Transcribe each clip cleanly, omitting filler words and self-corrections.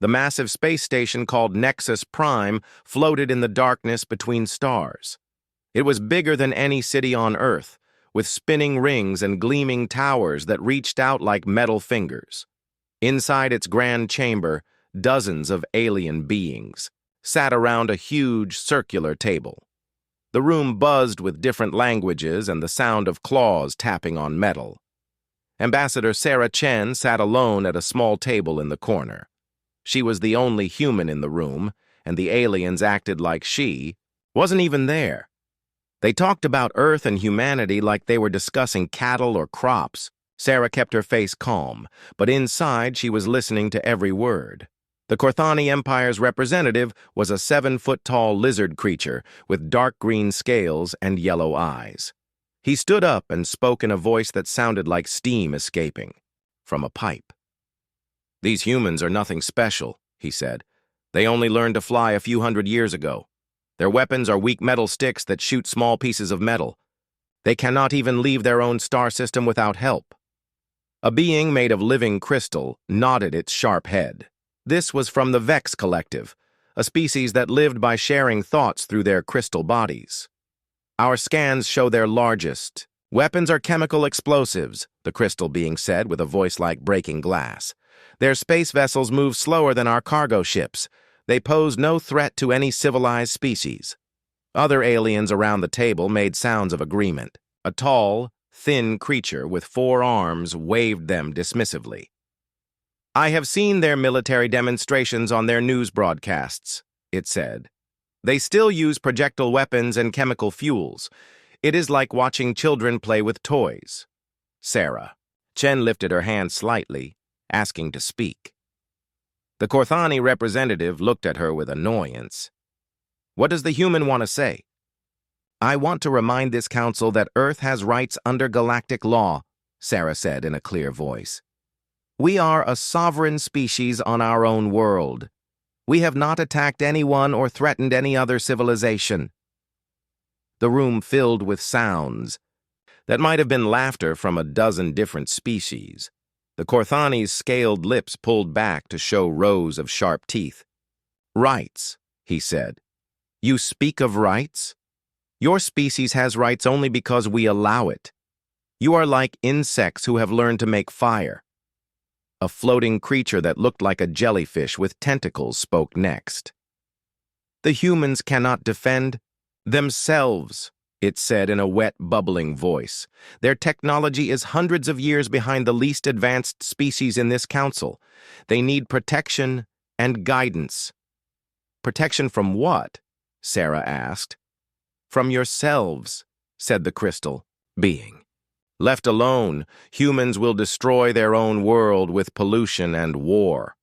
The massive space station called Nexus Prime floated in the darkness between stars. It was bigger than any city on Earth, with spinning rings and gleaming towers that reached out like metal fingers. Inside its grand chamber, dozens of alien beings sat around a huge circular table. The room buzzed with different languages and the sound of claws tapping on metal. Ambassador Sarah Chen sat alone at a small table in the corner. She was the only human in the room, and the aliens acted like she wasn't even there. They talked about Earth and humanity like they were discussing cattle or crops. Sarah kept her face calm, but inside she was listening to every word. The Korthani Empire's representative was a 7-foot-tall lizard creature with dark green scales and yellow eyes. He stood up and spoke in a voice that sounded like steam escaping from a pipe. "These humans are nothing special," he said. "They only learned to fly a few hundred years ago. Their weapons are weak metal sticks that shoot small pieces of metal. They cannot even leave their own star system without help." A being made of living crystal nodded its sharp head. This was from the Vex Collective, a species that lived by sharing thoughts through their crystal bodies. "Our scans show their largest. Weapons are chemical explosives," the crystal being said with a voice like breaking glass. "Their space vessels move slower than our cargo ships. They pose no threat to any civilized species." Other aliens around the table made sounds of agreement. A tall, thin creature with 4 arms waved them dismissively. "I have seen their military demonstrations on their news broadcasts," it said. "They still use projectile weapons and chemical fuels. It is like watching children play with toys." Sarah. Chen lifted her hand slightly, asking to speak. The Korthani representative looked at her with annoyance. "What does the human want to say?" "I want to remind this council that Earth has rights under galactic law," Sarah said in a clear voice. "We are a sovereign species on our own world. We have not attacked anyone or threatened any other civilization." The room filled with sounds that might have been laughter from a dozen different species. The Korthani's scaled lips pulled back to show rows of sharp teeth. "Rights," he said. "You speak of rights? Your species has rights only because we allow it. You are like insects who have learned to make fire." A floating creature that looked like a jellyfish with tentacles spoke next. "The humans cannot defend themselves," it said in a wet, bubbling voice. "Their technology is hundreds of years behind the least advanced species in this council. They need protection and guidance." "Protection from what?" Sarah asked. "From yourselves," said the crystal being. "Left alone, humans will destroy their own world with pollution and war.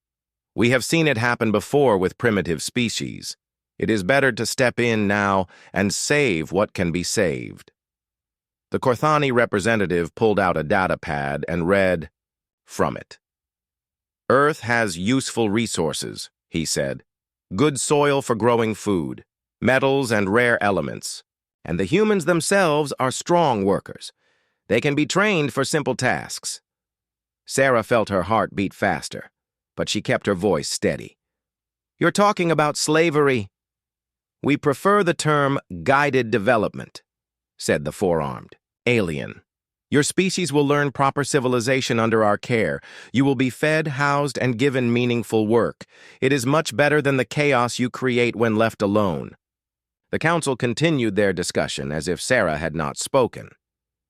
We have seen it happen before with primitive species. It is better to step in now and save what can be saved." The Korthani representative pulled out a data pad and read from it. "Earth has useful resources," he said. "Good soil for growing food, metals and rare elements. And the humans themselves are strong workers. They can be trained for simple tasks." Sarah felt her heart beat faster, but she kept her voice steady. "You're talking about slavery." "We prefer the term guided development," said the 4-armed alien. "Your species will learn proper civilization under our care. You will be fed, housed, and given meaningful work. It is much better than the chaos you create when left alone." The council continued their discussion as if Sarah had not spoken.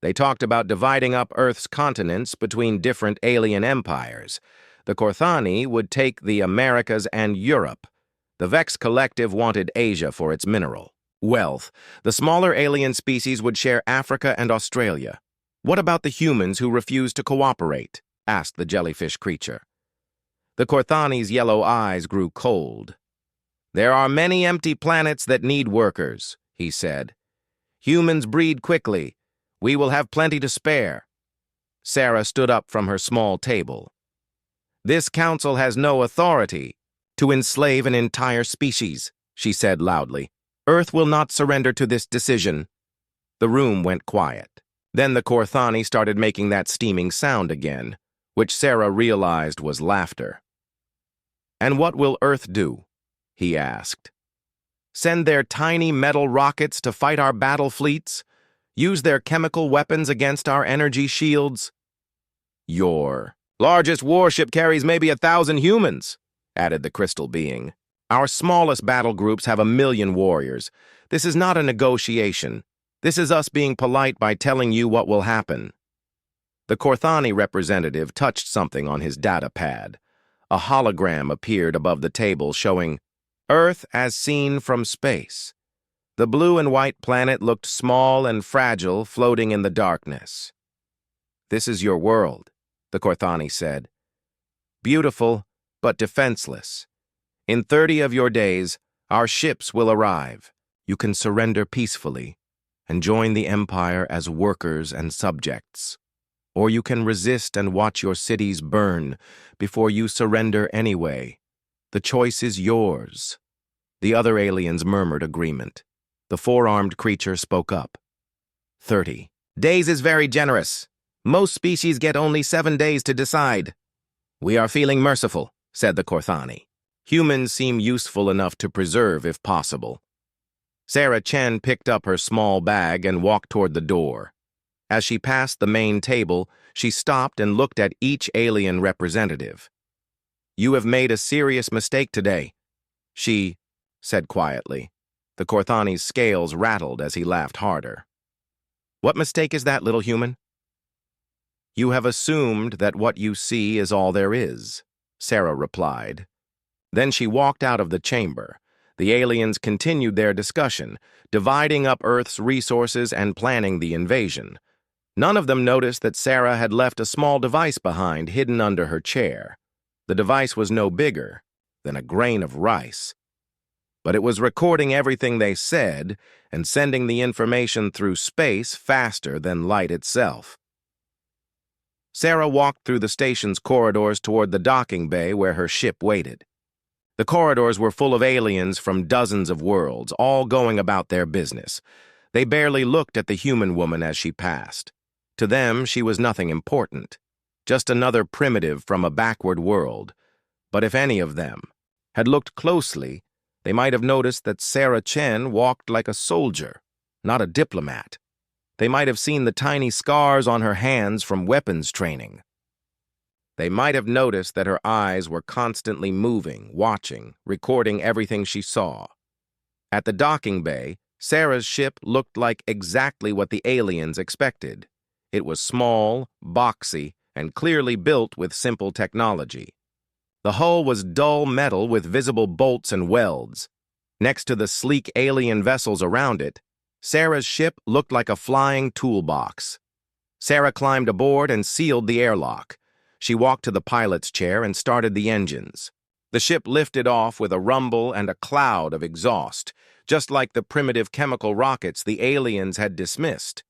They talked about dividing up Earth's continents between different alien empires. The Korthani would take the Americas and Europe. The Vex Collective wanted Asia for its mineral wealth. The smaller alien species would share Africa and Australia. "What about the humans who refuse to cooperate?" asked the jellyfish creature. The Korthani's yellow eyes grew cold. "There are many empty planets that need workers," he said. "Humans breed quickly. We will have plenty to spare." Sarah stood up from her small table. "This council has no authority to enslave an entire species," she said loudly. "Earth will not surrender to this decision." The room went quiet. Then the Korthani started making that steaming sound again, which Sarah realized was laughter. "And what will Earth do?" he asked. "Send their tiny metal rockets to fight our battle fleets? Use their chemical weapons against our energy shields?" "Your largest warship carries maybe 1,000 humans," added the crystal being. "Our smallest battle groups have 1,000,000 warriors. This is not a negotiation. This is us being polite by telling you what will happen." The Korthani representative touched something on his data pad. A hologram appeared above the table showing Earth as seen from space. The blue and white planet looked small and fragile, floating in the darkness. "This is your world," the Korthani said. "Beautiful, but defenseless. In 30 of your days, our ships will arrive. You can surrender peacefully and join the Empire as workers and subjects. Or you can resist and watch your cities burn before you surrender anyway. The choice is yours." The other aliens murmured agreement. The four-armed creature spoke up. 30 days is very generous. Most species get only 7 days to decide. "We are feeling merciful," said the Korthani. "Humans seem useful enough to preserve if possible." Sarah Chen picked up her small bag and walked toward the door. As she passed the main table, she stopped and looked at each alien representative. "You have made a serious mistake today," she said quietly. The Korthani's scales rattled as he laughed harder. "What mistake is that, little human?" "You have assumed that what you see is all there is," Sarah replied. Then she walked out of the chamber. The aliens continued their discussion, dividing up Earth's resources and planning the invasion. None of them noticed that Sarah had left a small device behind, hidden under her chair. The device was no bigger than a grain of rice, but it was recording everything they said and sending the information through space faster than light itself. Sarah walked through the station's corridors toward the docking bay where her ship waited. The corridors were full of aliens from dozens of worlds, all going about their business. They barely looked at the human woman as she passed. To them, she was nothing important, just another primitive from a backward world. But if any of them had looked closely, they might have noticed that Sarah Chen walked like a soldier, not a diplomat. They might have seen the tiny scars on her hands from weapons training. They might have noticed that her eyes were constantly moving, watching, recording everything she saw. At the docking bay, Sarah's ship looked like exactly what the aliens expected. It was small, boxy, and clearly built with simple technology. The hull was dull metal with visible bolts and welds. Next to the sleek alien vessels around it, Sarah's ship looked like a flying toolbox. Sarah climbed aboard and sealed the airlock. She walked to the pilot's chair and started the engines. The ship lifted off with a rumble and a cloud of exhaust, just like the primitive chemical rockets the aliens had dismissed.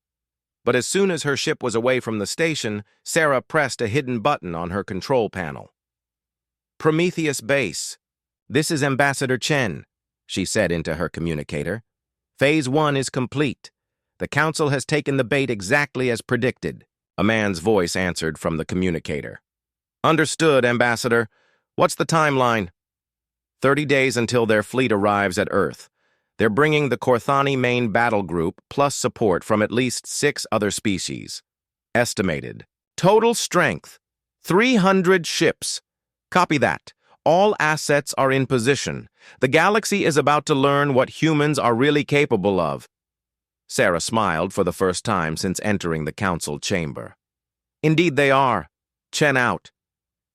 But as soon as her ship was away from the station, Sarah pressed a hidden button on her control panel. "Prometheus Base. This is Ambassador Chen," she said into her communicator. "Phase 1 is complete. The Council has taken the bait exactly as predicted." A man's voice answered from the communicator. "Understood, Ambassador. What's the timeline?" 30 days until their fleet arrives at Earth. They're bringing the Korthani main battle group plus support from at least 6 other species. Estimated. Total strength, 300 ships. Copy that. All assets are in position. The galaxy is about to learn what humans are really capable of. Sarah smiled for the first time since entering the council chamber. "Indeed they are." Chen out.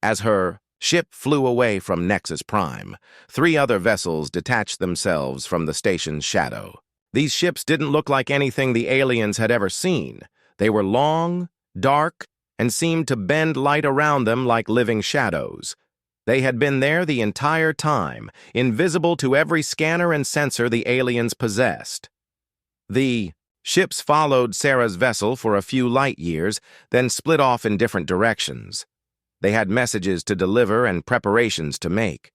As her ship flew away from Nexus Prime, 3 other vessels detached themselves from the station's shadow. These ships didn't look like anything the aliens had ever seen. They were long, dark, and seemed to bend light around them like living shadows. They had been there the entire time, invisible to every scanner and sensor the aliens possessed. The ships followed Sarah's vessel for a few light years, then split off in different directions. They had messages to deliver and preparations to make.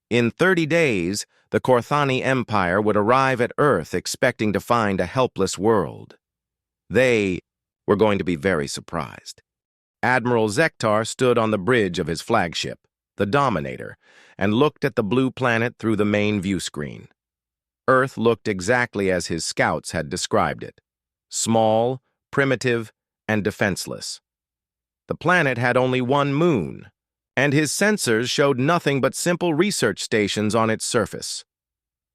In 30 days, the Korthani Empire would arrive at Earth expecting to find a helpless world. They were going to be very surprised. Admiral Zektar stood on the bridge of his flagship. the Dominator, and looked at the blue planet through the main view screen. Earth looked exactly as his scouts had described it: small, primitive, and defenseless. The planet had only one moon, and his sensors showed nothing but simple research stations on its surface.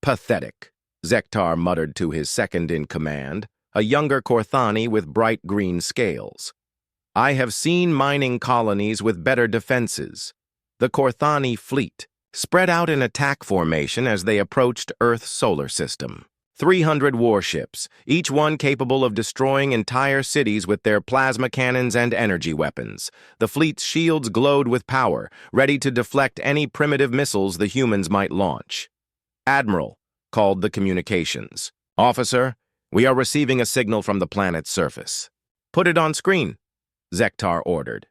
Pathetic, Zektar muttered to his second-in-command, a younger Korthani with bright green scales. I have seen mining colonies with better defenses. The Korthani fleet spread out in attack formation as they approached Earth's solar system. 300 warships, each one capable of destroying entire cities with their plasma cannons and energy weapons. The fleet's shields glowed with power, ready to deflect any primitive missiles the humans might launch. Admiral called the communications. Officer, we are receiving a signal from the planet's surface. Put it on screen, Zektar ordered.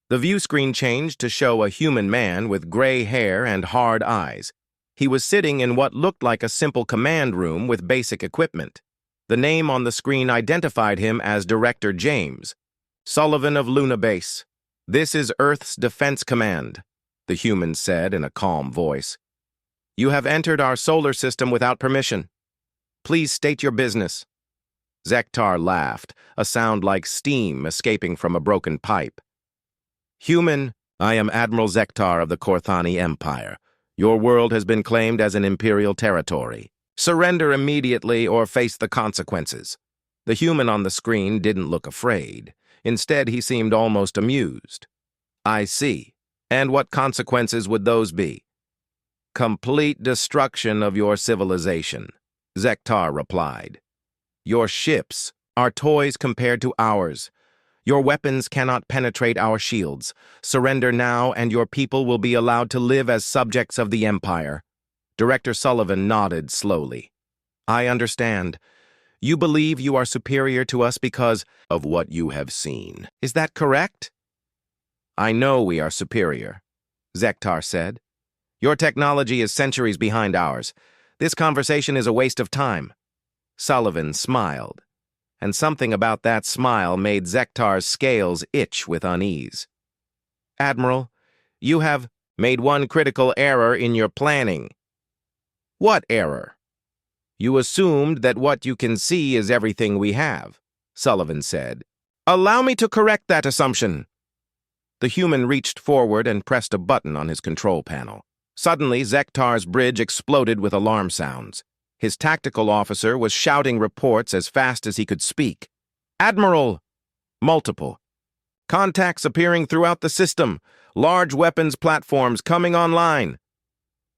The view screen changed to show a human man with gray hair and hard eyes. He was sitting in what looked like a simple command room with basic equipment. The name on the screen identified him as Director James Sullivan of Luna Base. This is Earth's Defense Command, the human said in a calm voice. You have entered our solar system without permission. Please state your business. Zektar laughed, a sound like steam escaping from a broken pipe. Human, I am Admiral Zektar of the Korthani Empire. Your world has been claimed as an imperial territory. Surrender immediately or face the consequences. The human on the screen didn't look afraid. Instead, he seemed almost amused. I see. And what consequences would those be? Complete destruction of your civilization, Zektar replied. Your ships are toys compared to ours. Your weapons cannot penetrate our shields. Surrender now, and your people will be allowed to live as subjects of the Empire. Director Sullivan nodded slowly. I understand. You believe you are superior to us because of what you have seen. Is that correct? I know we are superior, Zektar said. Your technology is centuries behind ours. This conversation is a waste of time. Sullivan smiled, and something about that smile made Zektar's scales itch with unease. Admiral, you have made one critical error in your planning. What error? You assumed that what you can see is everything we have, Sullivan said. Allow me to correct that assumption. The human reached forward and pressed a button on his control panel. Suddenly, Zektar's bridge exploded with alarm sounds. His tactical officer was shouting reports as fast as he could speak. Admiral! Multiple. Contacts appearing throughout the system. Large weapons platforms coming online.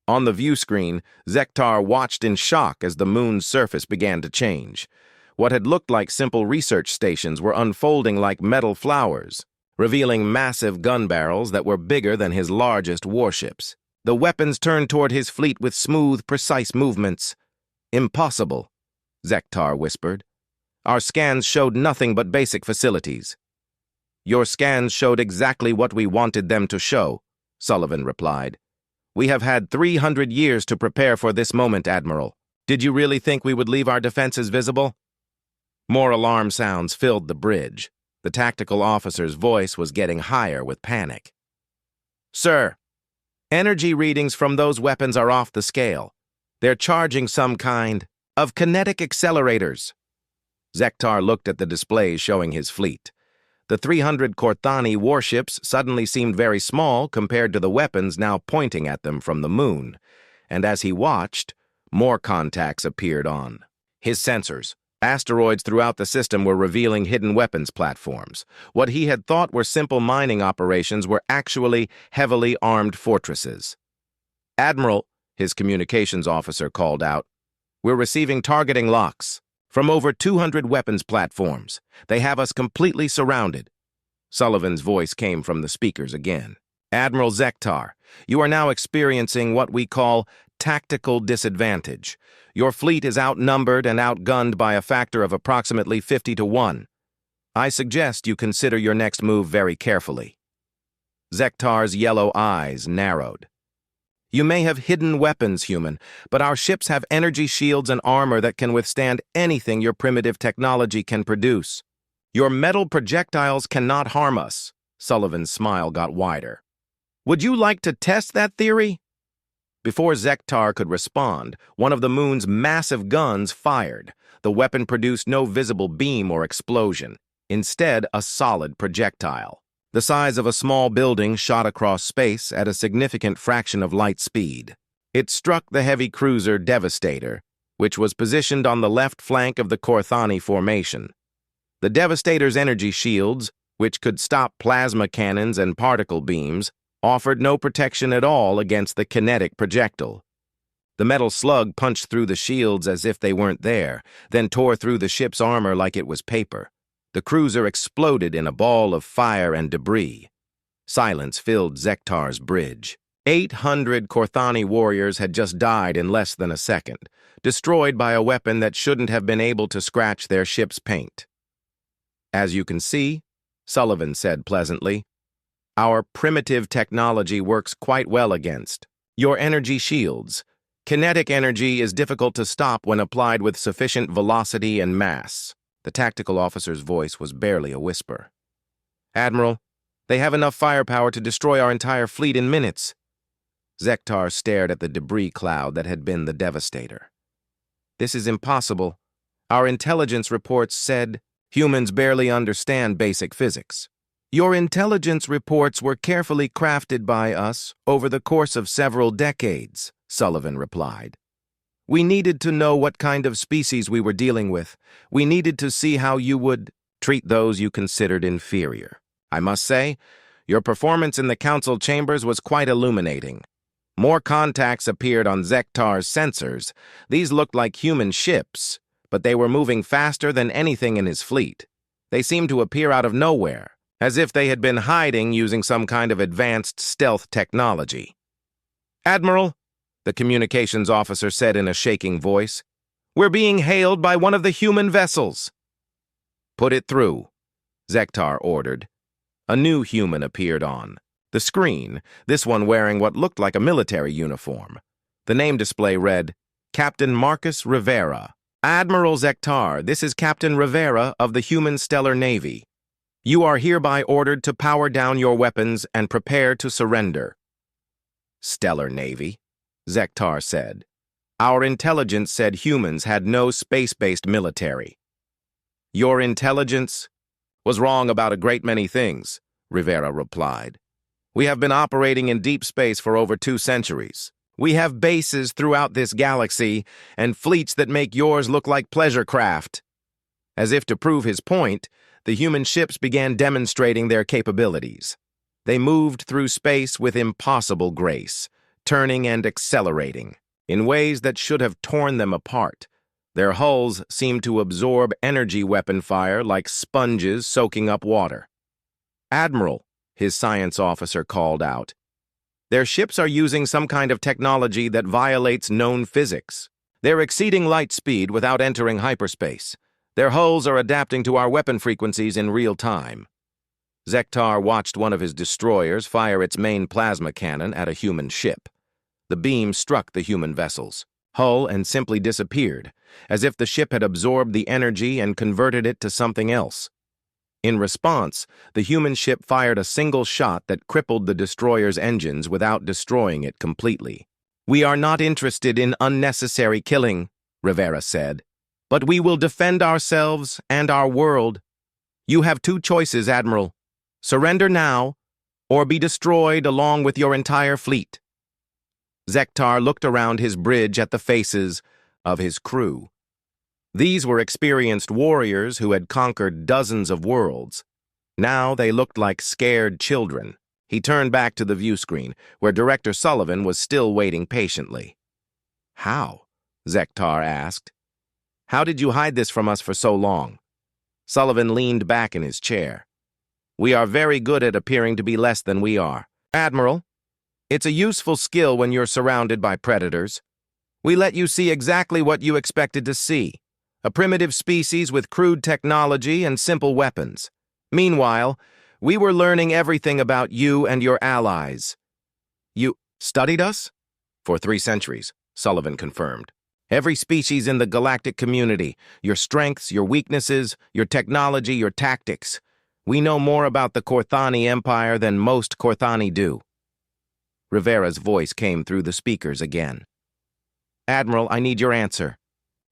On the view screen, Zektar watched in shock as the moon's surface began to change. What had looked like simple research stations were unfolding like metal flowers, revealing massive gun barrels that were bigger than his largest warships. The weapons turned toward his fleet with smooth, precise movements. Impossible, Zektar whispered. Our scans showed nothing but basic facilities. Your scans showed exactly what we wanted them to show, Sullivan replied. We have had 300 years to prepare for this moment, Admiral. Did you really think we would leave our defenses visible? More alarm sounds filled the bridge. The tactical officer's voice was getting higher with panic. Sir, energy readings from those weapons are off the scale. They're charging some kind of kinetic accelerators. Zektar looked at the displays showing his fleet. The 300 Korthani warships suddenly seemed very small compared to the weapons now pointing at them from the moon, and as he watched, more contacts appeared on his sensors. Asteroids throughout the system were revealing hidden weapons platforms. What he had thought were simple mining operations were actually heavily armed fortresses. Admiral, his communications officer called out, we're receiving targeting locks from over 200 weapons platforms. They have us completely surrounded. Sullivan's voice came from the speakers again. Admiral Zektar, you are now experiencing what we call tactical disadvantage. Your fleet is outnumbered and outgunned by a factor of approximately 50 to 1. I suggest you consider your next move very carefully. Zektar's yellow eyes narrowed. You may have hidden weapons, human, but our ships have energy shields and armor that can withstand anything your primitive technology can produce. Your metal projectiles cannot harm us. Sullivan's smile got wider. Would you like to test that theory? Before Zektar could respond, one of the moon's massive guns fired. The weapon produced no visible beam or explosion. Instead, a solid projectile. The size of a small building shot across space at a significant fraction of light speed. It struck the heavy cruiser Devastator, which was positioned on the left flank of the Korthani formation. The Devastator's energy shields, which could stop plasma cannons and particle beams, offered no protection at all against the kinetic projectile. The metal slug punched through the shields as if they weren't there, then tore through the ship's armor like it was paper. The cruiser exploded in a ball of fire and debris. Silence filled Zektar's bridge. 800 Korthani warriors had just died in less than a second, destroyed by a weapon that shouldn't have been able to scratch their ship's paint. As you can see, Sullivan said pleasantly, our primitive technology works quite well against your energy shields. Kinetic energy is difficult to stop when applied with sufficient velocity and mass. The tactical officer's voice was barely a whisper. Admiral, they have enough firepower to destroy our entire fleet in minutes. Zektar stared at the debris cloud that had been the Devastator. This is impossible. Our intelligence reports said humans barely understand basic physics. Your intelligence reports were carefully crafted by us over the course of several decades, Sullivan replied. We needed to know what kind of species we were dealing with. We needed to see how you would treat those you considered inferior. I must say, your performance in the council chambers was quite illuminating. More contacts appeared on Zektar's sensors. These looked like human ships, but they were moving faster than anything in his fleet. They seemed to appear out of nowhere, as if they had been hiding using some kind of advanced stealth technology. Admiral, the communications officer said in a shaking voice, we're being hailed by one of the human vessels. Put it through, Zektar ordered. A new human appeared on the screen, this one wearing what looked like a military uniform. The name display read, Captain Marcus Rivera. Admiral Zektar, this is Captain Rivera of the Human Stellar Navy. You are hereby ordered to power down your weapons and prepare to surrender. Stellar Navy, Zektar said. Our intelligence said humans had no space-based military. Your intelligence was wrong about a great many things, Rivera replied. We have been operating in deep space for over 2 centuries. We have bases throughout this galaxy and fleets that make yours look like pleasure craft. As if to prove his point, the human ships began demonstrating their capabilities. They moved through space with impossible grace, turning and accelerating, in ways that should have torn them apart. Their hulls seemed to absorb energy weapon fire like sponges soaking up water. Admiral, his science officer called out, their ships are using some kind of technology that violates known physics. They're exceeding light speed without entering hyperspace. Their hulls are adapting to our weapon frequencies in real time. Zektar watched one of his destroyers fire its main plasma cannon at a human ship. The beam struck the human vessel's hull and simply disappeared, as if the ship had absorbed the energy and converted it to something else. In response, the human ship fired a single shot that crippled the destroyer's engines without destroying it completely. We are not interested in unnecessary killing, Rivera said, but we will defend ourselves and our world. You have 2 choices, Admiral. Surrender now, or be destroyed along with your entire fleet. Zektar looked around his bridge at the faces of his crew. These were experienced warriors who had conquered dozens of worlds. Now they looked like scared children. He turned back to the view screen, where Director Sullivan was still waiting patiently. How? Zektar asked. How did you hide this from us for so long? Sullivan leaned back in his chair. We are very good at appearing to be less than we are. Admiral, it's a useful skill when you're surrounded by predators. We let you see exactly what you expected to see. A primitive species with crude technology and simple weapons. Meanwhile, we were learning everything about you and your allies. You studied us? For 3 centuries, Sullivan confirmed. Every species in the galactic community, your strengths, your weaknesses, your technology, your tactics. We know more about the Korthani Empire than most Korthani do. Rivera's voice came through the speakers again. "Admiral, I need your answer.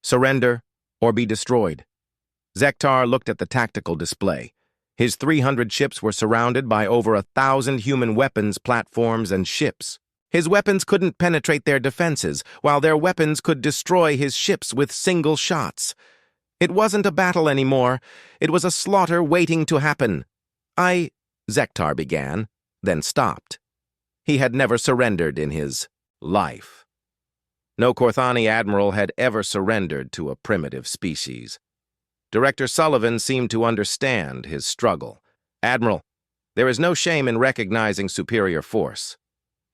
Surrender or be destroyed." Zektar looked at the tactical display. His 300 ships were surrounded by over 1,000 human weapons platforms and ships. His weapons couldn't penetrate their defenses, while their weapons could destroy his ships with single shots. It wasn't a battle anymore. It was a slaughter waiting to happen. Zektar began, then stopped. He had never surrendered in his life. No Korthani admiral had ever surrendered to a primitive species. Director Sullivan seemed to understand his struggle. "Admiral, there is no shame in recognizing superior force.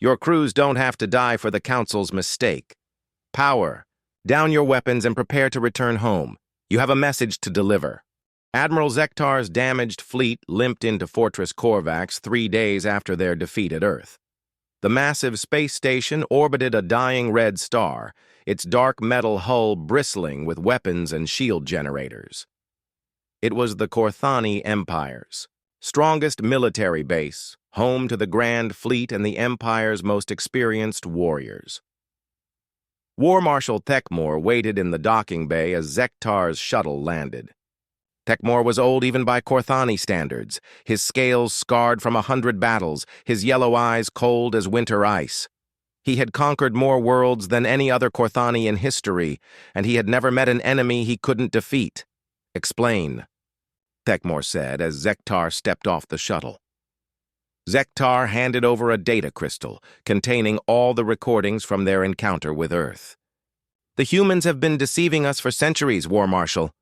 Your crews don't have to die for the Council's mistake. Power, down your weapons and prepare to return home. You have a message to deliver." Admiral Zektar's damaged fleet limped into Fortress Korvax 3 days after their defeat at Earth. The massive space station orbited a dying red star, its dark metal hull bristling with weapons and shield generators. It was the Korthani Empire's strongest military base, home to the Grand Fleet and the Empire's most experienced warriors. War Marshal Thekmor waited in the docking bay as Zektar's shuttle landed. Thekmor was old even by Korthani standards, his scales scarred from 100 battles, his yellow eyes cold as winter ice. He had conquered more worlds than any other Korthani in history, and he had never met an enemy he couldn't defeat. "Explain," Thekmor said as Zektar stepped off the shuttle. Zektar handed over a data crystal containing all the recordings from their encounter with Earth. "The humans have been deceiving us for centuries, War Marshal.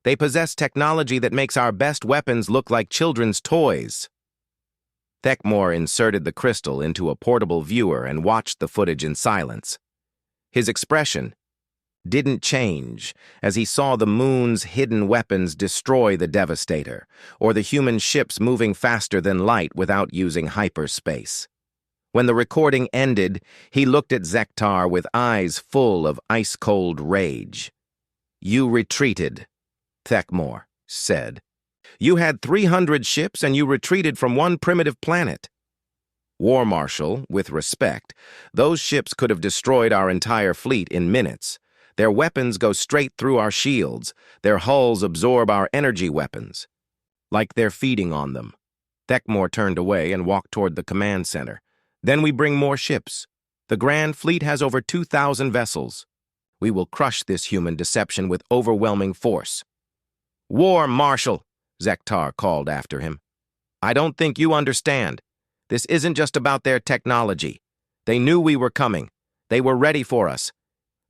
They possess technology that makes our best weapons look like children's toys." Thekmor inserted the crystal into a portable viewer and watched the footage in silence. His expression didn't change as he saw the moon's hidden weapons destroy the Devastator, or the human ships moving faster than light without using hyperspace. When the recording ended, he looked at Zektar with eyes full of ice-cold rage. "You retreated," Thekmor said. "You had 300 ships and you retreated from one primitive planet." War Marshal, with respect, "Those ships could have destroyed our entire fleet in minutes. Their weapons go straight through our shields. Their hulls absorb our energy weapons. Like they're feeding on them." Thekmor turned away and walked toward the command center. "Then we bring more ships. The Grand Fleet has over 2,000 vessels. We will crush this human deception with overwhelming force." "War Marshal," Zektar called after him. "I don't think you understand. This isn't just about their technology. They knew we were coming. They were ready for us.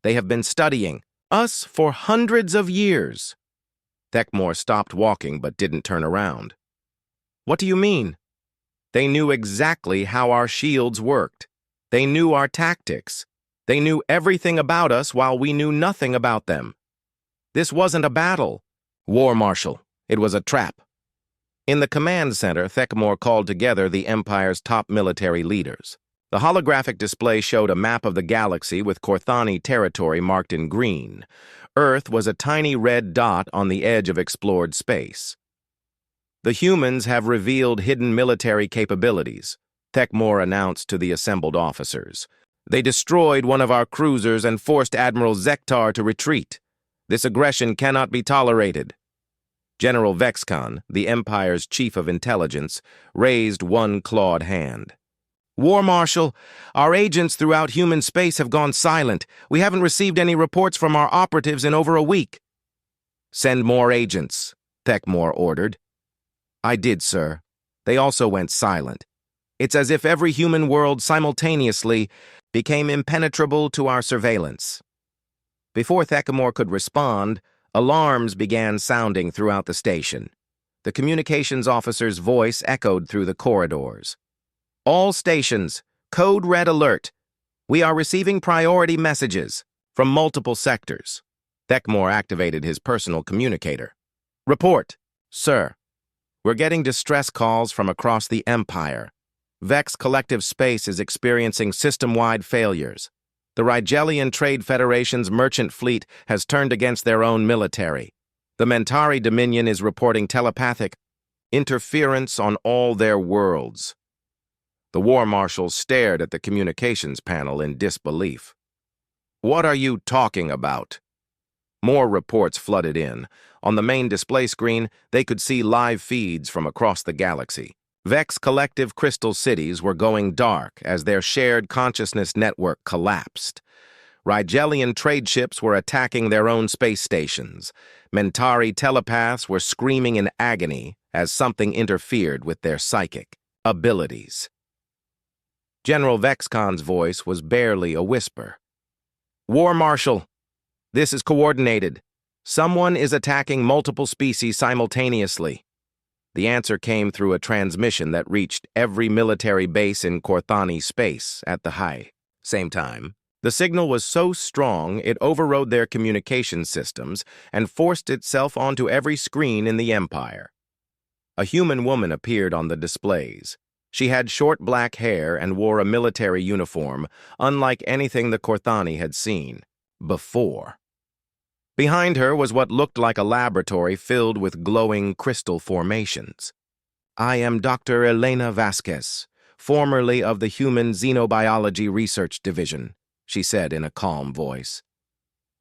They have been studying us for hundreds of years." Thekmor stopped walking but didn't turn around. "What do you mean?" "They knew exactly how our shields worked. They knew our tactics. They knew everything about us while we knew nothing about them. This wasn't a battle, War Marshal. It was a trap." In the command center, Thekmor called together the Empire's top military leaders. The holographic display showed a map of the galaxy with Korthani territory marked in green. Earth was a tiny red dot on the edge of explored space. "The humans have revealed hidden military capabilities," Thekmor announced to the assembled officers. "They destroyed one of our cruisers and forced Admiral Zektar to retreat. This aggression cannot be tolerated." General Vexcon, the Empire's chief of intelligence, raised one clawed hand. "War Marshal, our agents throughout human space have gone silent. We haven't received any reports from our operatives in over a week." "Send more agents," Thekmor ordered. "I did, sir. They also went silent. It's as if every human world simultaneously became impenetrable to our surveillance." Before Thekmor could respond, alarms began sounding throughout the station. The communications officer's voice echoed through the corridors. "All stations, code red alert. We are receiving priority messages from multiple sectors." Thekmor activated his personal communicator. "Report, sir. We're getting distress calls from across the Empire. Vex Collective Space is experiencing system-wide failures. The Rigelian Trade Federation's merchant fleet has turned against their own military. The Mentari Dominion is reporting telepathic interference on all their worlds." The war marshals stared at the communications panel in disbelief. "What are you talking about?" More reports flooded in. On the main display screen, they could see live feeds from across the galaxy. Vex collective crystal cities were going dark as their shared consciousness network collapsed. Rigelian trade ships were attacking their own space stations. Mentari telepaths were screaming in agony as something interfered with their psychic abilities. General Vexcon's voice was barely a whisper. "War Marshal, this is coordinated. Someone is attacking multiple species simultaneously." The answer came through a transmission that reached every military base in Korthani space at the same time. The signal was so strong it overrode their communication systems and forced itself onto every screen in the Empire. A human woman appeared on the displays. She had short black hair and wore a military uniform, unlike anything the Korthani had seen before. Behind her was what looked like a laboratory filled with glowing crystal formations. "I am Dr. Elena Vasquez, formerly of the Human Xenobiology Research Division," she said in a calm voice.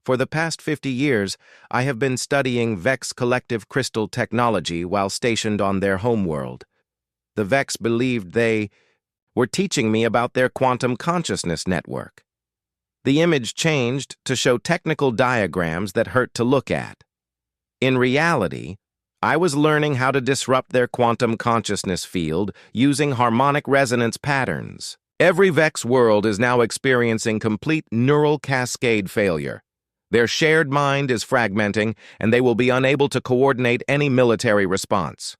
"For the past 50 years, I have been studying Vex collective crystal technology while stationed on their homeworld. The Vex believed they were teaching me about their quantum consciousness network." The image changed to show technical diagrams that hurt to look at. In reality, I was learning how to disrupt their quantum consciousness field using harmonic resonance patterns. Every Vex world is now experiencing complete neural cascade failure. Their shared mind is fragmenting, and they will be unable to coordinate any military response.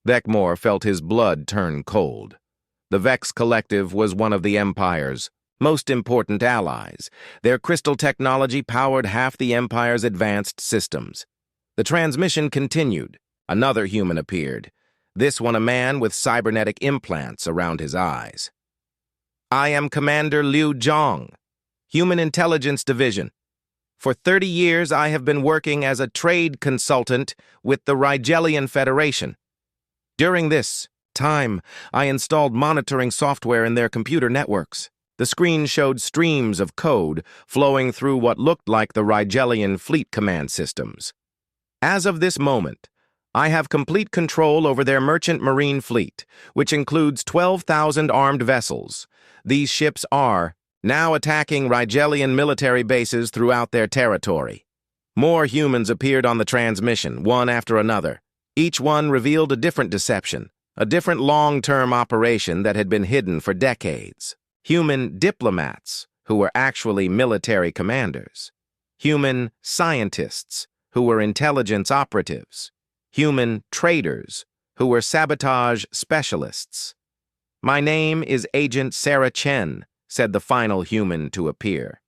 Vecmore felt his blood turn cold. The Vex Collective was one of the Empire's most important allies. Their crystal technology powered half the Empire's advanced systems. The transmission continued. Another human appeared, this one a man with cybernetic implants around his eyes. "I am Commander Liu Zhang, Human Intelligence Division. For 30 years, I have been working as a trade consultant with the Rigelian Federation. During this time, I installed monitoring software in their computer networks. The screen showed streams of code flowing through what looked like the Rigelian fleet command systems. As of this moment, I have complete control over their merchant marine fleet, which includes 12,000 armed vessels. These ships are now attacking Rigelian military bases throughout their territory." More humans appeared on the transmission, one after another. Each one revealed a different deception, a different long-term operation that had been hidden for decades. Human diplomats, who were actually military commanders. Human scientists, who were intelligence operatives. Human traders, who were sabotage specialists. "My name is Agent Sarah Chen," said the final human to appear.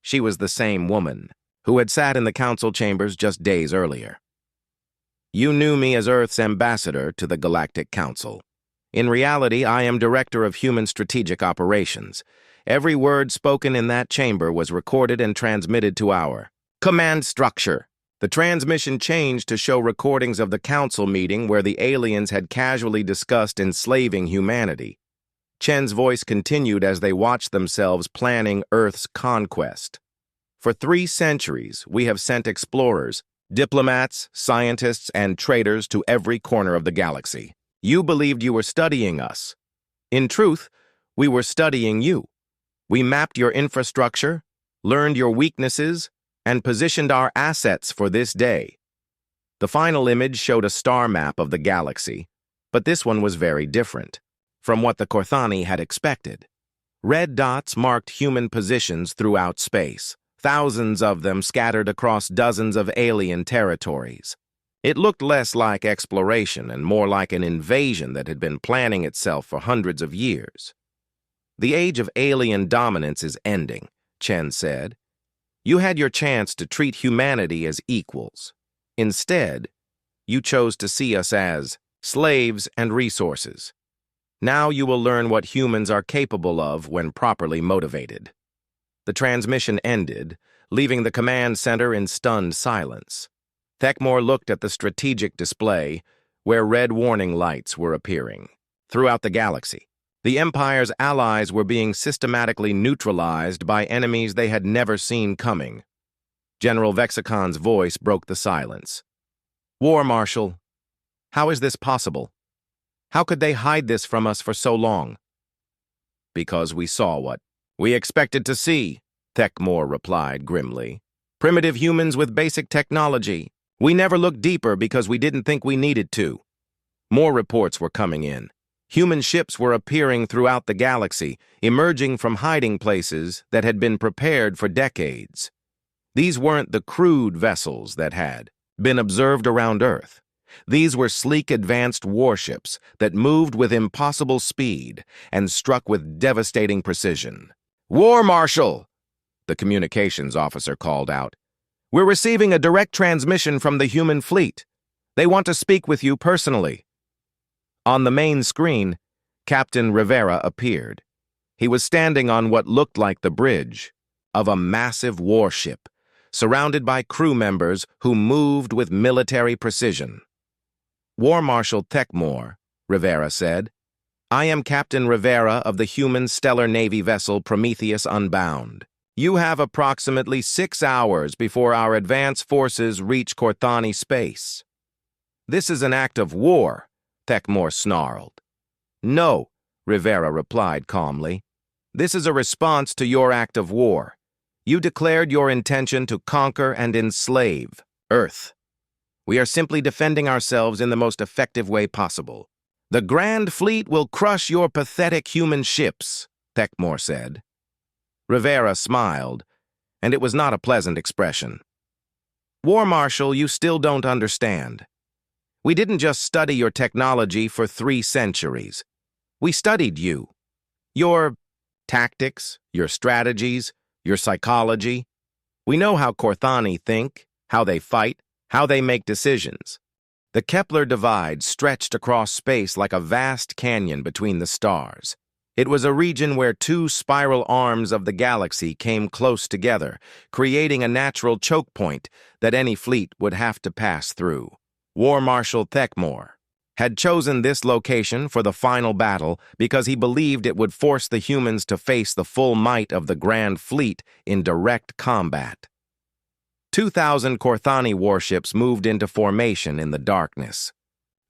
She was the same woman who had sat in the council chambers just days earlier. "You knew me as Earth's ambassador to the Galactic Council. In reality, I am Director of Human Strategic Operations. Every word spoken in that chamber was recorded and transmitted to our command structure." The transmission changed to show recordings of the council meeting where the aliens had casually discussed enslaving humanity. Chen's voice continued as they watched themselves planning Earth's conquest. "For 3 centuries, we have sent explorers, diplomats, scientists, and traders to every corner of the galaxy. You believed you were studying us. In truth, we were studying you. We mapped your infrastructure, learned your weaknesses, and positioned our assets for this day." The final image showed a star map of the galaxy, but this one was very different from what the Korthani had expected. Red dots marked human positions throughout space, thousands of them scattered across dozens of alien territories. It looked less like exploration and more like an invasion that had been planning itself for hundreds of years. "The age of alien dominance is ending," Chen said. "You had your chance to treat humanity as equals. Instead, you chose to see us as slaves and resources. Now you will learn what humans are capable of when properly motivated." The transmission ended, leaving the command center in stunned silence. Thekmore looked at the strategic display, where red warning lights were appearing throughout the galaxy. The Empire's allies were being systematically neutralized by enemies they had never seen coming. General Vexicon's voice broke the silence. War Marshal, how is this possible? How could they hide this from us for so long? Because we saw what we expected to see, Thekmor replied grimly. Primitive humans with basic technology. We never looked deeper because we didn't think we needed to. More reports were coming in. Human ships were appearing throughout the galaxy, emerging from hiding places that had been prepared for decades. These weren't the crude vessels that had been observed around Earth. These were sleek advanced warships that moved with impossible speed and struck with devastating precision. War Marshal! The communications officer called out. We're receiving a direct transmission from the human fleet. They want to speak with you personally. On the main screen, Captain Rivera appeared. He was standing on what looked like the bridge of a massive warship, surrounded by crew members who moved with military precision. War Marshal Thekmor, Rivera said, I am Captain Rivera of the human stellar navy vessel Prometheus Unbound. You have approximately 6 hours before our advance forces reach Corthani space. This is an act of war, Thekmor snarled. No, Rivera replied calmly. This is a response to your act of war. You declared your intention to conquer and enslave Earth. We are simply defending ourselves in the most effective way possible. The Grand Fleet will crush your pathetic human ships, Thekmor said. Rivera smiled, and it was not a pleasant expression. War Marshal, you still don't understand. We didn't just study your technology for 3 centuries. We studied you. Your tactics, your strategies, your psychology. We know how Corthani think, how they fight, how they make decisions. The Kepler Divide stretched across space like a vast canyon between the stars. It was a region where 2 spiral arms of the galaxy came close together, creating a natural choke point that any fleet would have to pass through. War Marshal Thekmor had chosen this location for the final battle because he believed it would force the humans to face the full might of the Grand Fleet in direct combat. 2,000 Corthani warships moved into formation in the darkness.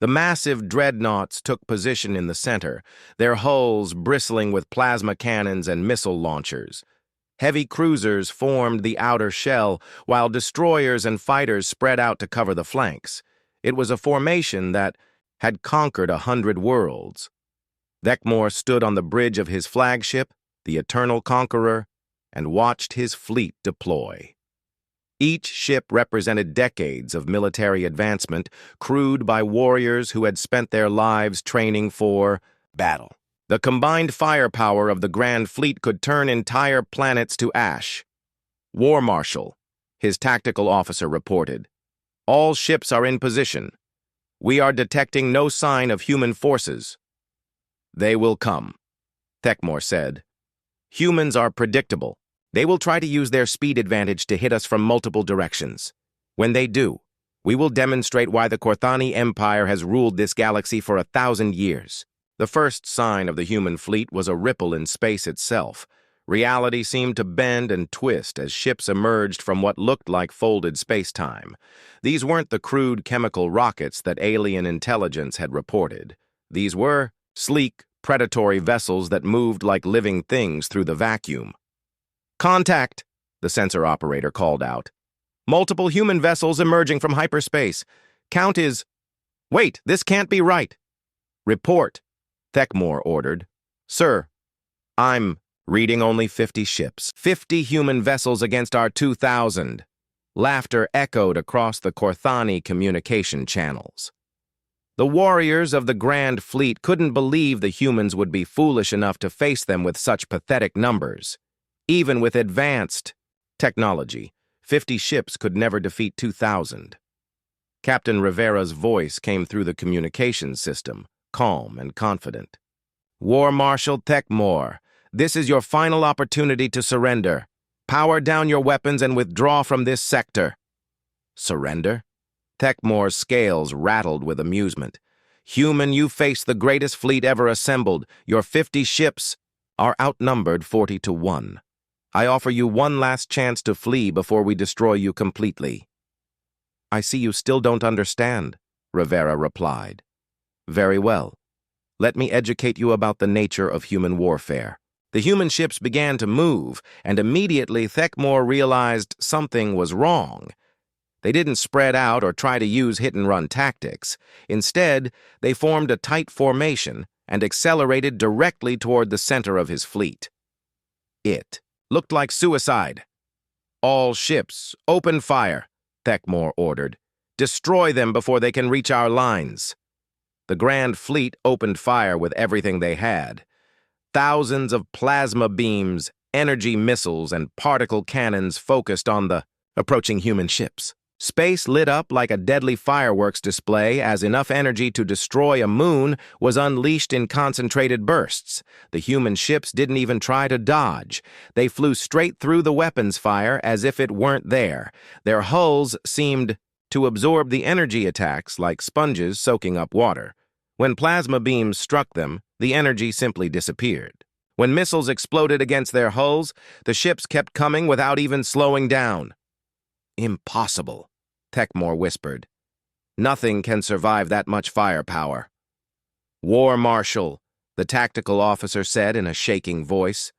The massive dreadnoughts took position in the center, their hulls bristling with plasma cannons and missile launchers. Heavy cruisers formed the outer shell, while destroyers and fighters spread out to cover the flanks. It was a formation that had conquered 100 worlds. Thekmor stood on the bridge of his flagship, the Eternal Conqueror, and watched his fleet deploy. Each ship represented decades of military advancement, crewed by warriors who had spent their lives training for battle. The combined firepower of the Grand Fleet could turn entire planets to ash. War Marshal, his tactical officer reported. All ships are in position. We are detecting no sign of human forces. They will come, Thekmor said. Humans are predictable. They will try to use their speed advantage to hit us from multiple directions. When they do, we will demonstrate why the Corthani Empire has ruled this galaxy for 1,000 years. The first sign of the human fleet was a ripple in space itself. Reality seemed to bend and twist as ships emerged from what looked like folded space-time. These weren't the crude chemical rockets that alien intelligence had reported. These were sleek, predatory vessels that moved like living things through the vacuum. Contact, the sensor operator called out. Multiple human vessels emerging from hyperspace. Count is... Wait, this can't be right. Report, Thekmor ordered. Sir, I'm reading only 50 ships. 50 human vessels against our 2,000. Laughter echoed across the Corthani communication channels. The warriors of the Grand Fleet couldn't believe the humans would be foolish enough to face them with such pathetic numbers. Even with advanced technology, 50 ships could never defeat 2,000. Captain Rivera's voice came through the communications system, calm and confident. War Marshal Thekmor, this is your final opportunity to surrender. Power down your weapons and withdraw from this sector. Surrender? Thekmor's scales rattled with amusement. Human, you face the greatest fleet ever assembled. Your 50 ships are outnumbered 40-1. I offer you one last chance to flee before we destroy you completely." "I see you still don't understand," Rivera replied. "Very well. Let me educate you about the nature of human warfare." The human ships began to move, and immediately Thekmor realized something was wrong. They didn't spread out or try to use hit-and-run tactics. Instead, they formed a tight formation and accelerated directly toward the center of his fleet. It looked like suicide. "All ships, open fire," Thekmor ordered. "Destroy them before they can reach our lines." The Grand Fleet opened fire with everything they had. Thousands of plasma beams, energy missiles, and particle cannons focused on the approaching human ships. Space lit up like a deadly fireworks display as enough energy to destroy a moon was unleashed in concentrated bursts. The human ships didn't even try to dodge. They flew straight through the weapons fire as if it weren't there. Their hulls seemed to absorb the energy attacks like sponges soaking up water. When plasma beams struck them, the energy simply disappeared. When missiles exploded against their hulls, the ships kept coming without even slowing down. "Impossible," Thekmor whispered. "Nothing can survive that much firepower." "War Marshal," the tactical officer said in a shaking voice.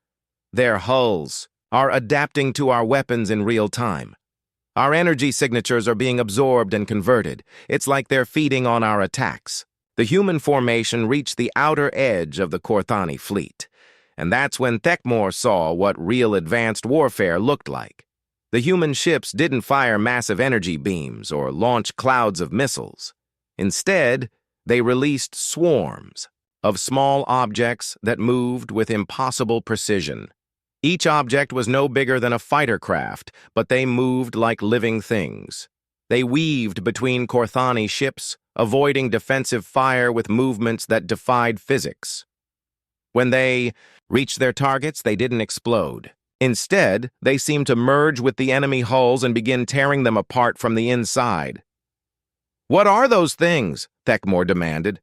"Their hulls are adapting to our weapons in real time. Our energy signatures are being absorbed and converted. It's like they're feeding on our attacks." The human formation reached the outer edge of the Korthani fleet, and that's when Thekmor saw what real advanced warfare looked like. The human ships didn't fire massive energy beams or launch clouds of missiles. Instead, they released swarms of small objects that moved with impossible precision. Each object was no bigger than a fighter craft, but they moved like living things. They weaved between Korthani ships, avoiding defensive fire with movements that defied physics. When they reached their targets, they didn't explode. Instead, they seemed to merge with the enemy hulls and begin tearing them apart from the inside. "What are those things?" Thekmor demanded.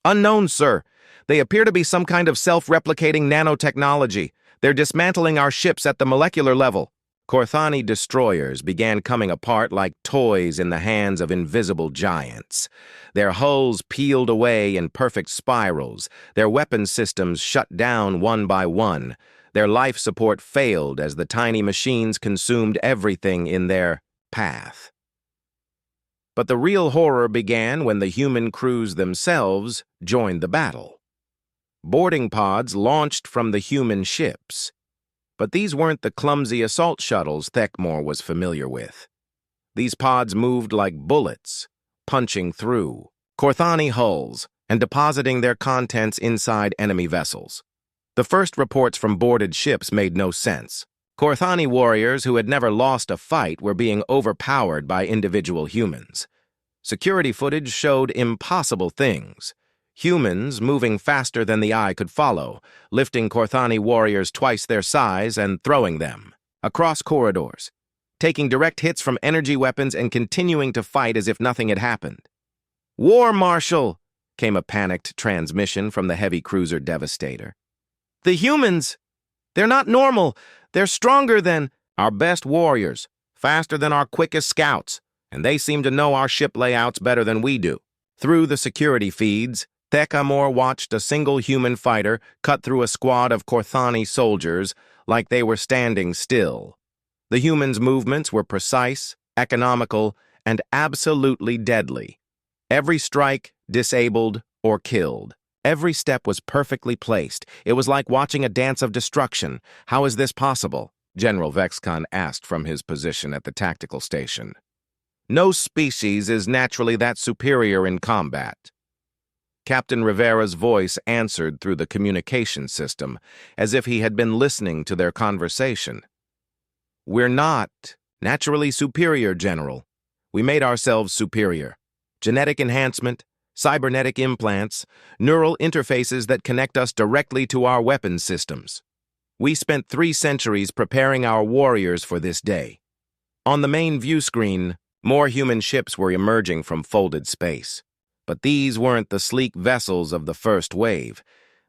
"Unknown, sir. They appear to be some kind of self-replicating nanotechnology. They're dismantling our ships at the molecular level." Korthani destroyers began coming apart like toys in the hands of invisible giants. Their hulls peeled away in perfect spirals, their weapon systems shut down one by one. Their life support failed as the tiny machines consumed everything in their path. But the real horror began when the human crews themselves joined the battle. Boarding pods launched from the human ships. But these weren't the clumsy assault shuttles Thekmor was familiar with. These pods moved like bullets, punching through Korthani hulls and depositing their contents inside enemy vessels. The first reports from boarded ships made no sense. Korthani warriors who had never lost a fight were being overpowered by individual humans. Security footage showed impossible things. Humans moving faster than the eye could follow, lifting Korthani warriors twice their size and throwing them across corridors, taking direct hits from energy weapons and continuing to fight as if nothing had happened. "War Marshal!" came a panicked transmission from the heavy cruiser Devastator. "The humans! They're not normal! They're stronger than our best warriors, faster than our quickest scouts, and they seem to know our ship layouts better than we do." Through the security feeds, Thekmor watched a single human fighter cut through a squad of Korthani soldiers like they were standing still. The humans' movements were precise, economical, and absolutely deadly. Every strike disabled or killed. Every step was perfectly placed. It was like watching a dance of destruction. "How is this possible?" General Vexcon asked from his position at the tactical station. "No species is naturally that superior in combat." Captain Rivera's voice answered through the communication system, as if he had been listening to their conversation. "We're not naturally superior, General. We made ourselves superior. Genetic enhancement, cybernetic implants, neural interfaces that connect us directly to our weapons systems. We spent 3 centuries preparing our warriors for this day." On the main view screen, more human ships were emerging from folded space. But these weren't the sleek vessels of the first wave.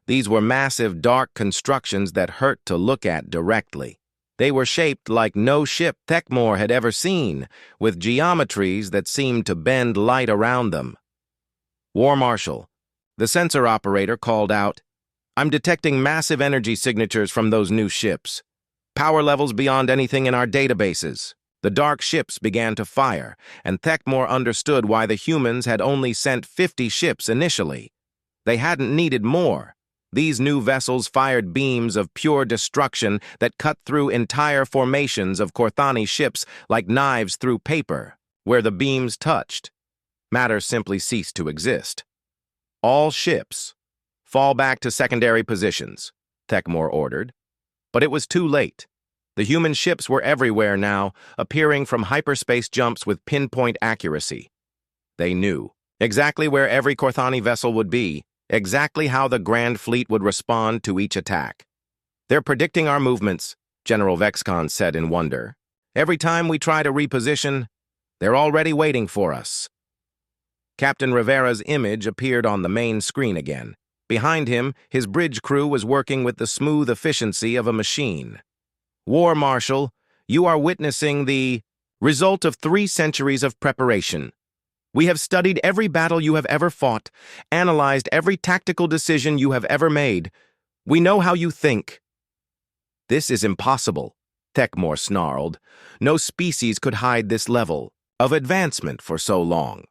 These were massive, dark constructions that hurt to look at directly. They were shaped like no ship Thekmor had ever seen, with geometries that seemed to bend light around them. War Marshal, the sensor operator called out, "I'm detecting massive energy signatures from those new ships. Power levels beyond anything in our databases." The dark ships began to fire, and Thekmor understood why the humans had only sent 50 ships initially. They hadn't needed more. These new vessels fired beams of pure destruction that cut through entire formations of Korthani ships like knives through paper. Where the beams touched, matter simply ceased to exist. "All ships, fall back to secondary positions," Thekmor ordered. But it was too late. The human ships were everywhere now, appearing from hyperspace jumps with pinpoint accuracy. They knew exactly where every Korthani vessel would be, exactly how the Grand Fleet would respond to each attack. "They're predicting our movements," General Vexcon said in wonder. "Every time we try to reposition, they're already waiting for us." Captain Rivera's image appeared on the main screen again. Behind him, his bridge crew was working with the smooth efficiency of a machine. "War Marshal, you are witnessing the result of 3 centuries of preparation. We have studied every battle you have ever fought, analyzed every tactical decision you have ever made. We know how you think." "This is impossible," Thekmor snarled. "No species could hide this level of advancement for so long."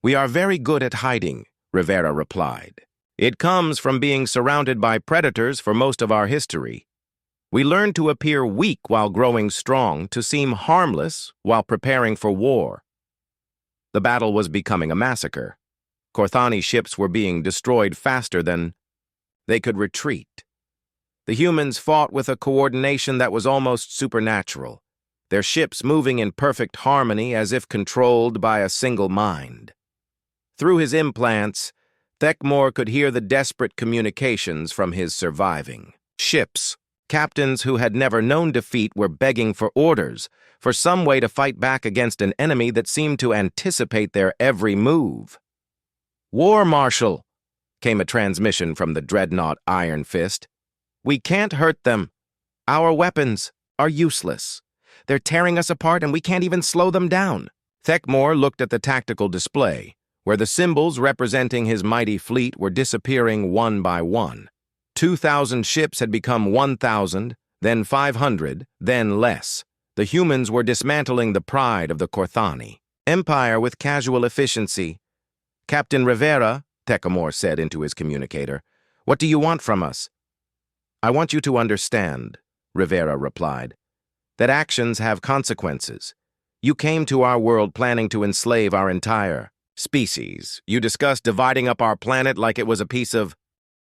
"We are very good at hiding," Rivera replied. "It comes from being surrounded by predators for most of our history. We learned to appear weak while growing strong, to seem harmless while preparing for war." The battle was becoming a massacre. Korthani ships were being destroyed faster than they could retreat. The humans fought with a coordination that was almost supernatural, their ships moving in perfect harmony as if controlled by a single mind. Through his implants, Thekmor could hear the desperate communications from his surviving ships. Captains who had never known defeat were begging for orders, for some way to fight back against an enemy that seemed to anticipate their every move. "War Marshal," came a transmission from the dreadnought Iron Fist. "We can't hurt them. Our weapons are useless. They're tearing us apart and we can't even slow them down." Thekmor looked at the tactical display, where the symbols representing his mighty fleet were disappearing one by one. 2,000 ships had become 1,000, then 500, then less. The humans were dismantling the pride of the Korthani Empire with casual efficiency. "Captain Rivera," Thekmor said into his communicator, "what do you want from us?" "I want you to understand," Rivera replied, "that actions have consequences. You came to our world planning to enslave our entire species. You discussed dividing up our planet like it was a piece of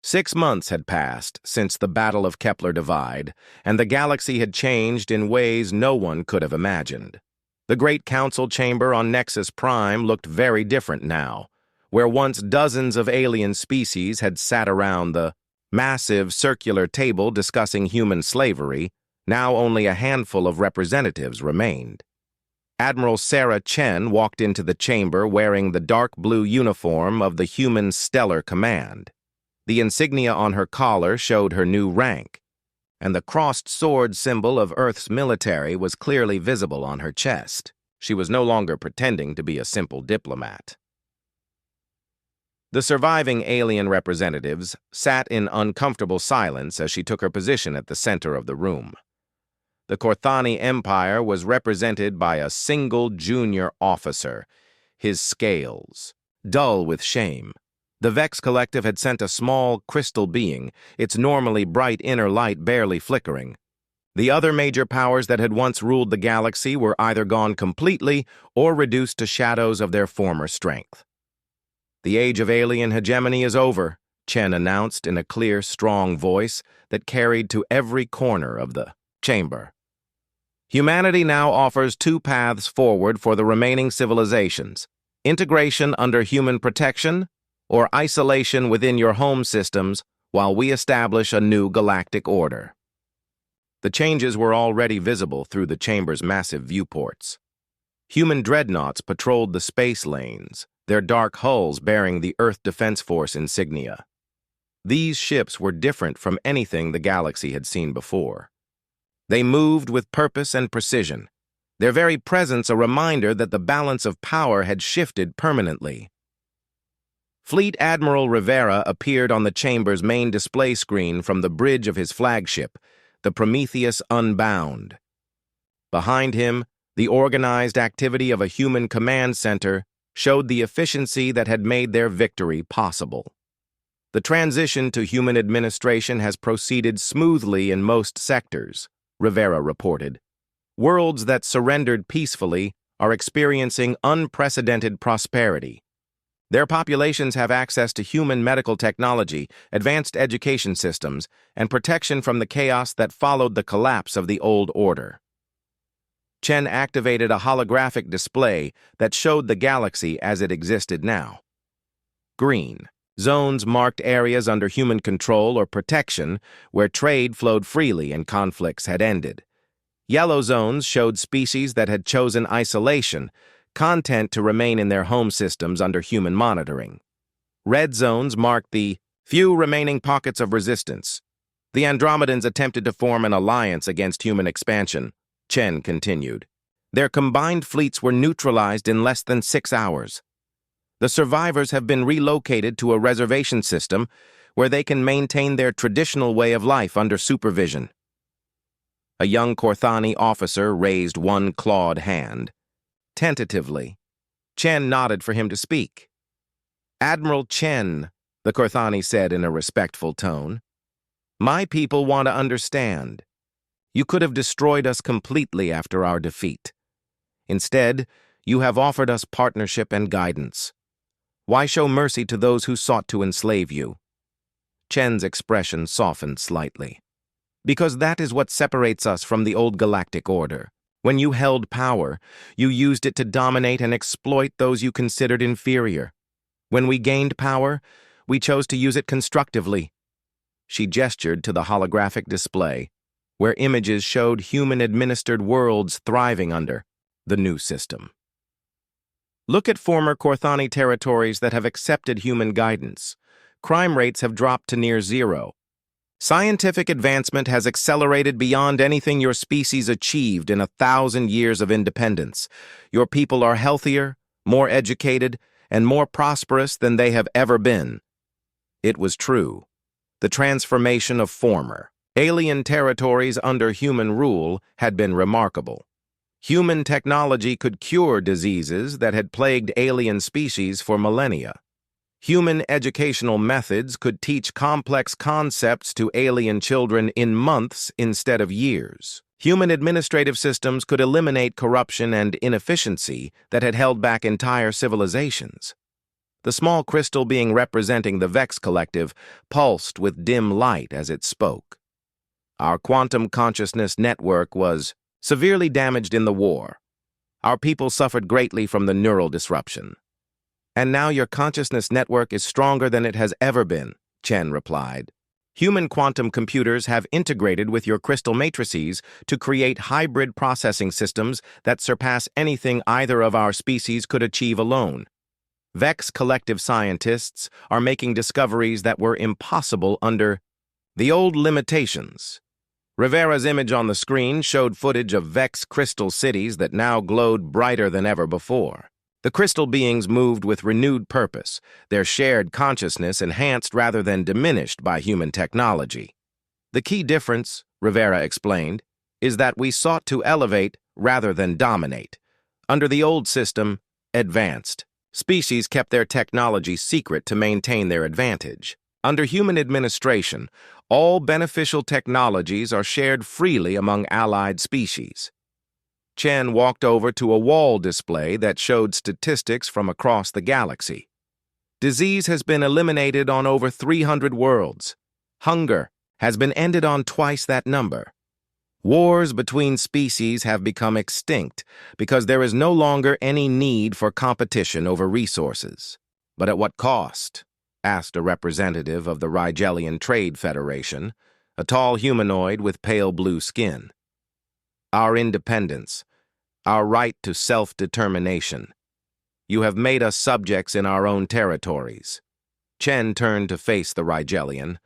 6 months had passed since the Battle of Kepler Divide, and the galaxy had changed in ways no one could have imagined. The Great Council chamber on Nexus Prime looked very different now, where once dozens of alien species had sat around the massive circular table discussing human slavery. Now only a handful of representatives remained. Admiral Sarah Chen walked into the chamber wearing the dark blue uniform of the Human Stellar Command. The insignia on her collar showed her new rank, and the crossed sword symbol of Earth's military was clearly visible on her chest. She was no longer pretending to be a simple diplomat. The surviving alien representatives sat in uncomfortable silence as she took her position at the center of the room. The Korthani Empire was represented by a single junior officer, his scales dull with shame. The Vex Collective had sent a small crystal being, its normally bright inner light barely flickering. The other major powers that had once ruled the galaxy were either gone completely or reduced to shadows of their former strength. "The age of alien hegemony is over," Chen announced in a clear, strong voice that carried to every corner of the chamber. "Humanity now offers 2 paths forward for the remaining civilizations: integration under human protection, or isolation within your home systems while we establish a new galactic order." The changes were already visible through the chamber's massive viewports. Human dreadnoughts patrolled the space lanes, their dark hulls bearing the Earth Defense Force insignia. These ships were different from anything the galaxy had seen before. They moved with purpose and precision, their very presence a reminder that the balance of power had shifted permanently. Fleet Admiral Rivera appeared on the chamber's main display screen from the bridge of his flagship, the Prometheus Unbound. Behind him, the organized activity of a human command center showed the efficiency that had made their victory possible. The transition to human administration has proceeded smoothly in most sectors, Rivera reported. Worlds that surrendered peacefully are experiencing unprecedented prosperity. Their populations have access to human medical technology, advanced education systems, and protection from the chaos that followed the collapse of the old order. Chen activated a holographic display that showed the galaxy as it existed now. Green zones marked areas under human control or protection where trade flowed freely and conflicts had ended. Yellow zones showed species that had chosen isolation, content to remain in their home systems under human monitoring. Red zones marked the few remaining pockets of resistance. The Andromedans attempted to form an alliance against human expansion, Chen continued. Their combined fleets were neutralized in less than 6 hours. The survivors have been relocated to a reservation system where they can maintain their traditional way of life under supervision. A young Korthani officer raised one clawed hand. Tentatively, Chen nodded for him to speak. "Admiral Chen," the Korthani said in a respectful tone, "my people want to understand. You could have destroyed us completely after our defeat. Instead, you have offered us partnership and guidance. Why show mercy to those who sought to enslave you?" Chen's expression softened slightly. "Because that is what separates us from the old galactic order. When you held power, you used it to dominate and exploit those you considered inferior. When we gained power, we chose to use it constructively." She gestured to the holographic display, where images showed human-administered worlds thriving under the new system. Look at former Korthani territories that have accepted human guidance. Crime rates have dropped to near zero. Scientific advancement has accelerated beyond anything your species achieved in 1,000 years of independence. Your people are healthier, more educated, and more prosperous than they have ever been. It was true. The transformation of former alien territories under human rule had been remarkable. Human technology could cure diseases that had plagued alien species for millennia. Human educational methods could teach complex concepts to alien children in months instead of years. Human administrative systems could eliminate corruption and inefficiency that had held back entire civilizations. The small crystal being representing the Vex Collective pulsed with dim light as it spoke. Our quantum consciousness network was severely damaged in the war. Our people suffered greatly from the neural disruption. And now your consciousness network is stronger than it has ever been, Chen replied. Human quantum computers have integrated with your crystal matrices to create hybrid processing systems that surpass anything either of our species could achieve alone. Vex Collective scientists are making discoveries that were impossible under the old limitations. Rivera's image on the screen showed footage of Vex crystal cities that now glowed brighter than ever before. The crystal beings moved with renewed purpose, their shared consciousness enhanced rather than diminished by human technology. The key difference, Rivera explained, is that we sought to elevate rather than dominate. Under the old system, advanced species kept their technology secret to maintain their advantage. Under human administration, all beneficial technologies are shared freely among allied species. Chen walked over to a wall display that showed statistics from across the galaxy. Disease has been eliminated on over 300 worlds. Hunger has been ended on twice that number. Wars between species have become extinct because there is no longer any need for competition over resources. But at what cost? Asked a representative of the Rigelian Trade Federation, a tall humanoid with pale blue skin. Our independence, our right to self-determination. You have made us subjects in our own territories." Chen turned to face the Rigelian.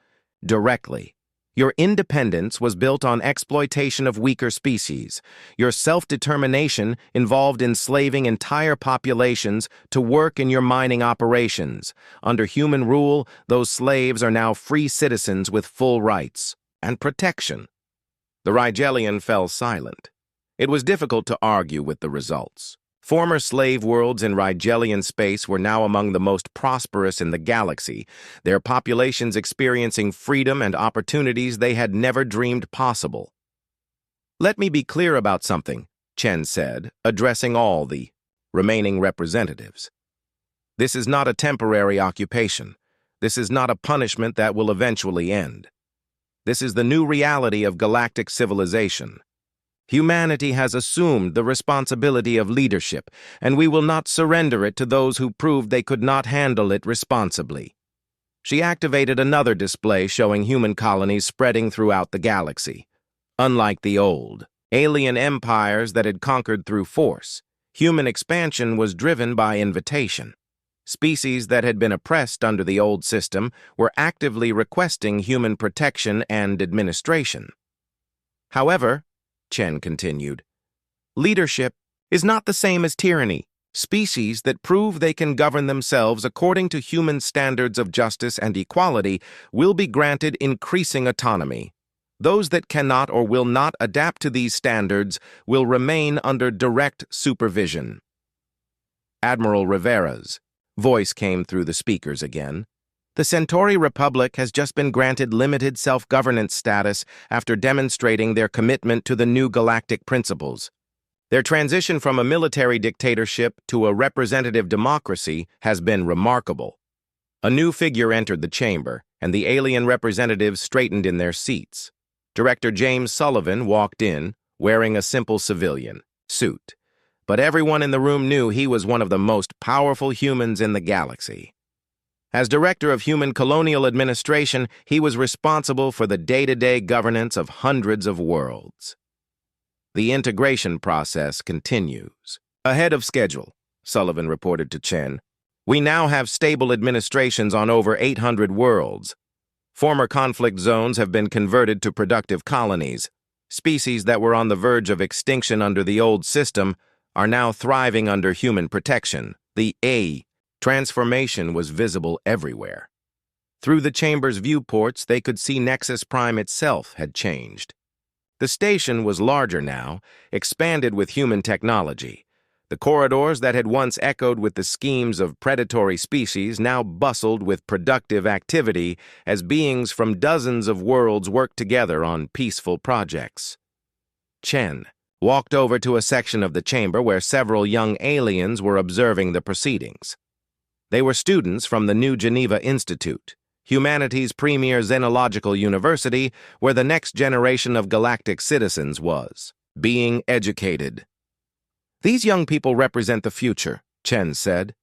Directly. "Your independence was built on exploitation of weaker species. Your self-determination involved enslaving entire populations to work in your mining operations. Under human rule, those slaves are now free citizens with full rights and protection." The Rigelian fell silent. It was difficult to argue with the results. Former slave worlds in Rigelian space were now among the most prosperous in the galaxy, their populations experiencing freedom and opportunities they had never dreamed possible. "Let me be clear about something," Chen said, addressing all the remaining representatives. "This is not a temporary occupation. This is not a punishment that will eventually end. This is the new reality of galactic civilization. Humanity has assumed the responsibility of leadership, and we will not surrender it to those who proved they could not handle it responsibly." She activated another display showing human colonies spreading throughout the galaxy. Unlike the old, alien empires that had conquered through force, human expansion was driven by invitation. Species that had been oppressed under the old system were actively requesting human protection and administration. However, Chen continued, "leadership is not the same as tyranny. Species that prove they can govern themselves according to human standards of justice and equality will be granted increasing autonomy. Those that cannot or will not adapt to these standards will remain under direct supervision." Admiral Rivera's voice came through the speakers again. "The Centauri Republic has just been granted limited self-governance status after demonstrating their commitment to the new galactic principles. Their transition from a military dictatorship to a representative democracy has been remarkable." A new figure entered the chamber, and the alien representatives straightened in their seats. Director James Sullivan walked in, wearing a simple civilian suit, but everyone in the room knew he was one of the most powerful humans in the galaxy. As Director of Human Colonial Administration, he was responsible for the day-to-day governance of hundreds of worlds. The integration process continues. "Ahead of schedule," Sullivan reported to Chen. "We now have stable administrations on over 800 worlds. Former conflict zones have been converted to productive colonies. Species that were on the verge of extinction under the old system are now thriving under human protection. The transformation was visible everywhere. Through the chamber's viewports, they could see Nexus Prime itself had changed. The station was larger now, expanded with human technology. The corridors that had once echoed with the schemes of predatory species now bustled with productive activity as beings from dozens of worlds worked together on peaceful projects. Chen walked over to a section of the chamber where several young aliens were observing the proceedings. They were students from the New Geneva Institute, humanity's premier xenological university, where the next generation of galactic citizens was being educated. "These young people represent the future," Chen said.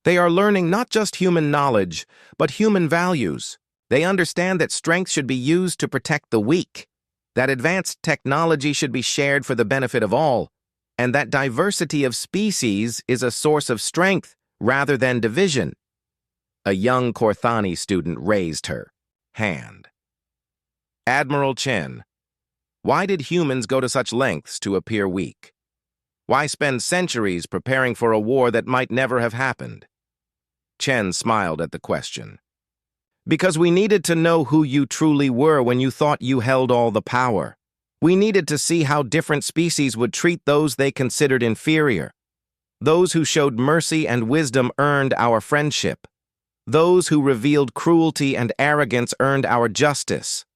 "They are learning not just human knowledge, but human values. They understand that strength should be used to protect the weak, that advanced technology should be shared for the benefit of all, and that diversity of species is a source of strength rather than division." A young Korthani student raised her hand. "Admiral Chen, why did humans go to such lengths to appear weak? Why spend centuries preparing for a war that might never have happened?" Chen smiled at the question. "Because we needed to know who you truly were when you thought you held all the power. We needed to see how different species would treat those they considered inferior. Those who showed mercy and wisdom earned our friendship. Those who revealed cruelty and arrogance earned our justice.